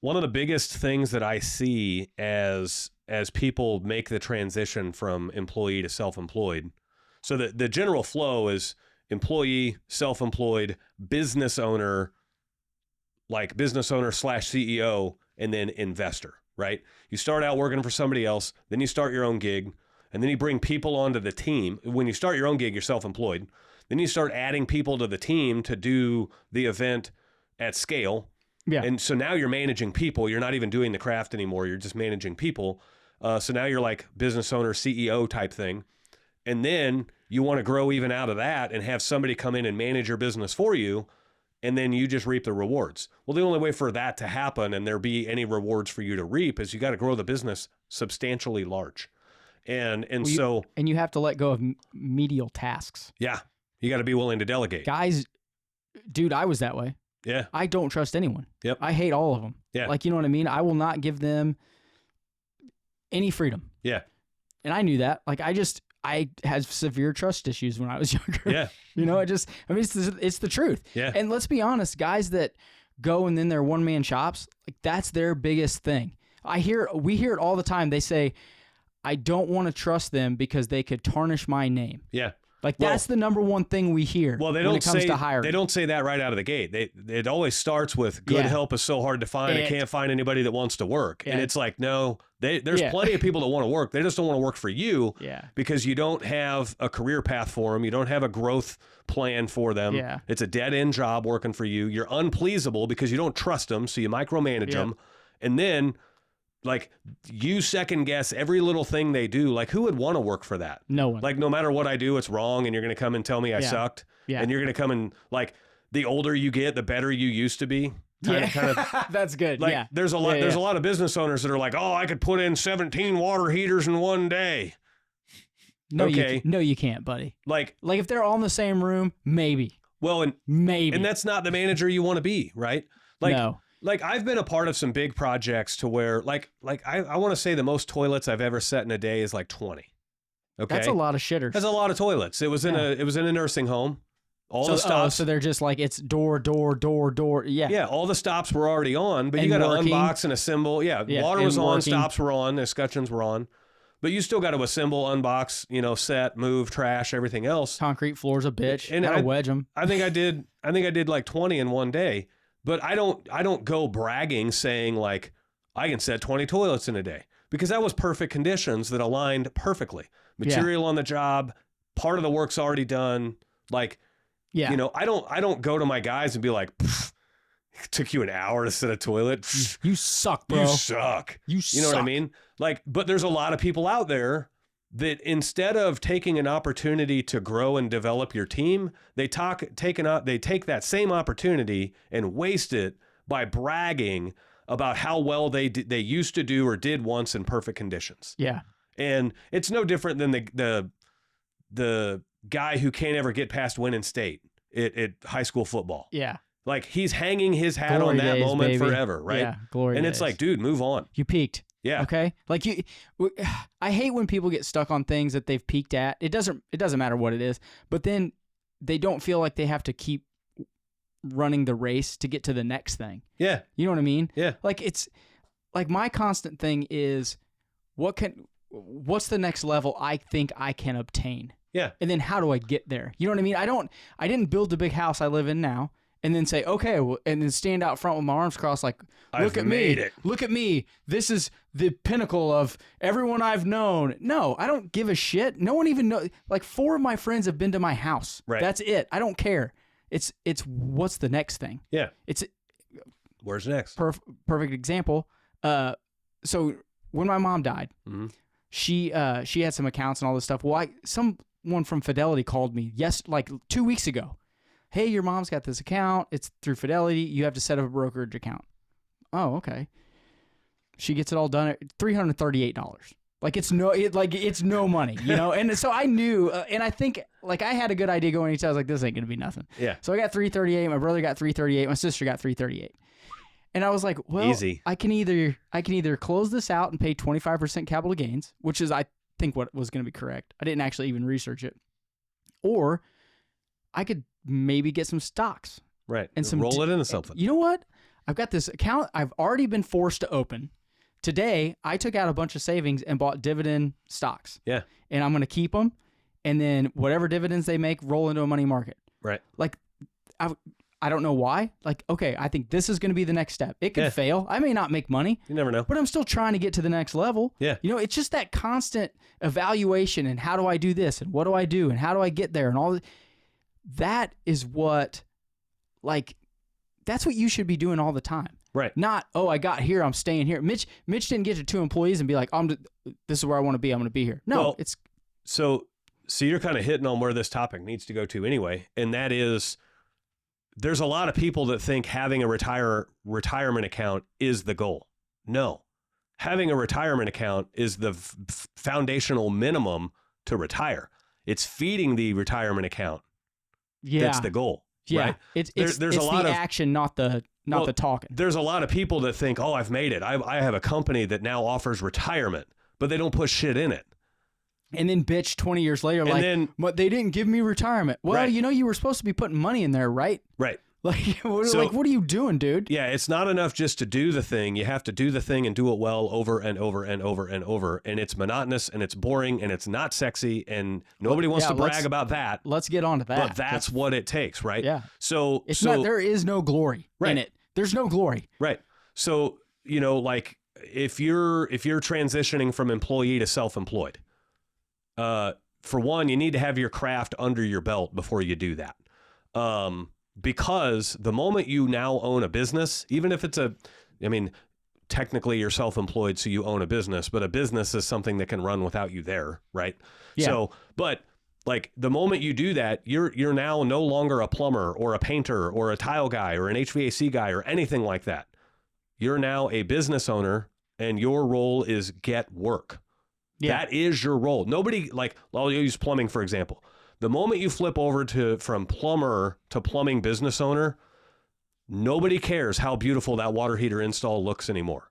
one of the biggest things that I see as people make the transition from employee to self-employed. So the general flow is employee, self-employed, business owner, like business owner / CEO, and then investor, right? You start out working for somebody else, then you start your own gig, and then you bring people onto the team. When you start your own gig, you're self-employed. Then you start adding people to the team to do the event at scale. Yeah. And so now you're managing people. You're not even doing the craft anymore. You're just managing people. So now you're like business owner, CEO type thing. And then you want to grow even out of that and have somebody come in and manage your business for you. And then you just reap the rewards. Well, the only way for that to happen and there be any rewards for you to reap is you got to grow the business substantially large. And you have to let go of medial tasks. Yeah. You got to be willing to delegate. Guys, dude, I was that way. Yeah. I don't trust anyone. Yep. I hate all of them. Yeah. Like, you know what I mean? I will not give them any freedom. Yeah. And I knew that. Like, I had severe trust issues when I was younger. Yeah. You know, it's the truth. Yeah. And let's be honest, guys that go and then they're one-man shops, like that's their biggest thing. We hear it all the time. They say, I don't want to trust them because they could tarnish my name. Yeah. Like that's the number one thing we hear when it comes to hiring. They don't say that right out of the gate. It always starts with good help is so hard to find. I can't find anybody that wants to work. And it's like, no, there's plenty of people that want to work. They just don't want to work for you because you don't have a career path for them. You don't have a growth plan for them. Yeah. It's a dead end job working for you. You're unpleasable because you don't trust them. So you micromanage them. And then like you second guess every little thing they do. Like who would want to work for that? No one. Like no matter what I do, it's wrong. And you're going to come and tell me I sucked. Yeah. And you're going to come and like the older you get, the better you used to be. Kind of. That's good. Like there's a lot of business owners that are like, oh, I could put in 17 water heaters in one day. No, you can't, buddy. Like if they're all in the same room, maybe. Well, and that's not the manager you want to be, right? Like, no. Like I've been a part of some big projects to where like I want to say the most toilets I've ever set in a day is like 20. Okay. That's a lot of shitters. That's a lot of toilets. It was in a nursing home. All the stops. So they're just like it's door. Yeah. Yeah. All the stops were already on, but you got to unbox and assemble. Yeah. Water was on, stops were on, escutcheons were on, but you still got to assemble, unbox, set, move, trash, everything else. Concrete floor's a bitch. And I wedge them. I think I did like 20 in one day. But I don't go bragging saying like I can set 20 toilets in a day because that was perfect conditions that aligned perfectly. Material on the job, part of the work's already done. Like, I don't go to my guys and be like, it took you an hour to set a toilet. You suck, bro. You suck. You know what I mean? Like, but there's a lot of people out there that instead of taking an opportunity to grow and develop your team, they take that same opportunity and waste it by bragging about how well they used to do or did once in perfect conditions. Yeah. And it's no different than the guy who can't ever get past winning state at high school football. Yeah. Like he's hanging his hat on that moment forever, right? Yeah, glory And days. It's like, dude, move on. You peaked. Yeah. Okay. Like I hate when people get stuck on things that they've peaked at. It doesn't matter what it is, but then they don't feel like they have to keep running the race to get to the next thing. Yeah. You know what I mean? Yeah. Like it's like my constant thing is what's the next level I think I can obtain? Yeah. And then how do I get there? You know what I mean? I didn't build the big house I live in now. And then say, okay, well, and then stand out front with my arms crossed like, look at me. Look at me. This is the pinnacle of everyone I've known. No, I don't give a shit. No one even knows. Like 4 of my friends have been to my house. Right. That's it. I don't care. It's what's the next thing? Yeah. It's where's next? Perfect example. So when my mom died, she had some accounts and all this stuff. Well, someone from Fidelity called me like 2 weeks ago. Hey, your mom's got this account. It's through Fidelity. You have to set up a brokerage account. Oh, okay. She gets it all done at $338. Like it's no money, And so I knew, and I think like I had a good idea going into. I was like, this ain't gonna be nothing. Yeah. So I got $338. My brother got $338. My sister got $338. And I was like, well, easy. I can either close this out and pay 25% capital gains, which is I think what was going to be correct. I didn't actually even research it, or I could maybe get some stocks. Right. And roll it into something. You know what? I've got this account I've already been forced to open. Today, I took out a bunch of savings and bought dividend stocks. Yeah. And I'm going to keep them. And then whatever dividends they make, roll into a money market. Right. Like, I don't know why. Like, okay, I think this is going to be the next step. It could fail. I may not make money. You never know. But I'm still trying to get to the next level. Yeah. You know, it's just that constant evaluation and how do I do this and what do I do and how do I get there and all that. That is what, like, that's what you should be doing all the time. Right. Not, oh, I got here, I'm staying here. Mitch didn't get to 2 employees and be like, this is where I want to be. I'm going to be here. No, well, it's so you're kind of hitting on where this topic needs to go to anyway, and that is there's a lot of people that think having a retirement account is the goal. No. Having a retirement account is the foundational minimum to retire. It's feeding the retirement account. Yeah. That's the goal. Yeah. Right? It's there's a lot the of action, not the talking. There's a lot of people that think, oh, I've made it. I have a company that now offers retirement, but they don't put shit in it. And then bitch 20 years later, but they didn't give me retirement. Well, right. You know, you were supposed to be putting money in there, right? Right. Like, what are you doing, dude? Yeah, it's not enough just to do the thing. You have to do the thing and do it well over and over and over and over. And it's monotonous and it's boring and it's not sexy and nobody wants to brag about that. Let's get on to that. But that's what it takes, right? Yeah. So there is no glory in it. There's no glory. Right. So, you know, like if you're transitioning from employee to self-employed, for one, you need to have your craft under your belt before you do that. Because the moment you now own a business, even if it's technically you're self-employed, so you own a business, but a business is something that can run without you there, right? Yeah. So, but like the moment you do that, you're now no longer a plumber or a painter or a tile guy or an HVAC guy or anything like that. You're now a business owner and your role is get work. Yeah. That is your role. Nobody, like, I'll use plumbing, for example. The moment you flip over from plumber to plumbing business owner, nobody cares how beautiful that water heater install looks anymore.